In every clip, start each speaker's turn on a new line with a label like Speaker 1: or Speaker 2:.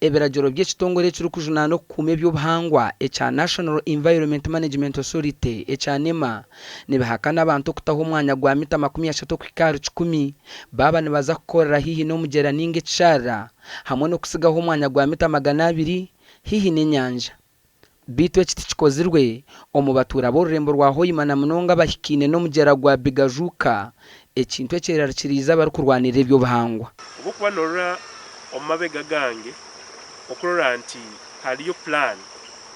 Speaker 1: ebiragiro by'ekitongole kirukujunana okukuuma eby'obuhangwa ekya National Environment Management Authority ekya NEMA nibihakana abantu okutaho omwanya gwa mita 30 kuhika 100 baba nibaza kukorera hihi n'omugyera ninga ekisharara hamwe n'okusigaho omwanya gwa mita 200 hihi n'enyanja. Bitu ekiti kikozirwe omu batuura b'orurembo rwa HOIMA na munonga bahikine n'omugyera gwa Bigajuka ekintu ekirarikiriza abarikurwanirira eby'obuhangwa.
Speaker 2: Obukuba norora omumabega gange okurora nti haliyo plan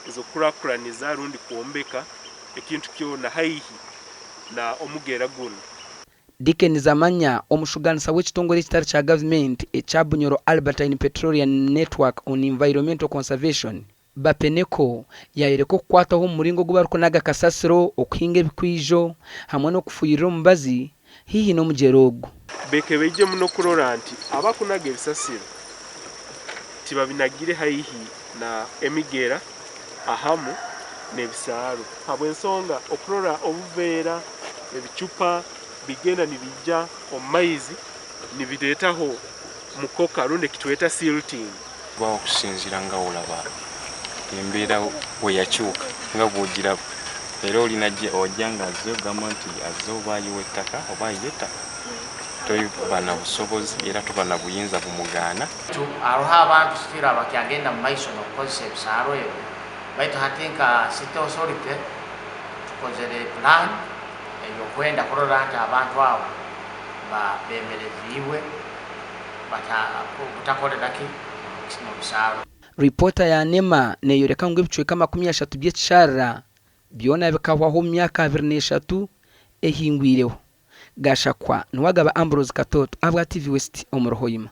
Speaker 2: ezokurakuraniza rundi kuombeka ekintu kyona haihi na omugyera guno.
Speaker 1: Dickens Amanya omushuganisa w'ekitongole ekitari kya gavumenti ekya Bunyoro Albertine Petroleum Network on Environmental Conservation bapeneko yayereko kukwataho umuringo gubarikunaga kasasiro okuhinga ebikwijo hamwe n'okufuyirira omubazi hihi n'omugyera ogu.
Speaker 2: Bekebeje muno kurora nti abakunaga ebisasiro tibabinagire haihi na emigyera ahamu n'ebisharara habw'ensonga okurora obuveera ebicupa bigenda nibijja omumaizi nibireetaho mukoka rundi kitweta silting.
Speaker 3: Okusinzira nga olaba embeera we yakyuka nga bw'ogira era olina ojja nga azze ogamba nti azze obaayiwa ettaka obaayiwa ettaka toyibana busobozi era tubana buyinza bumugaana.
Speaker 4: Aroha abantu sitira bakyagenda mu maiso n'okukozesa ebisharara ebyo baitu hati nka city authority tukozere plan eyokwenda kurora nti abantu abo bemerezibwe batakoreraki mu bisharara.
Speaker 1: Reporter ya NEMA neyoreka ngo ebicweka 30 by'ekisharara byona bikahwaho mu myaka 23 ehingwireho. Gashakwa Nwagaba Ambrose Katoto, Abwa TV West, Omuro HOIMA.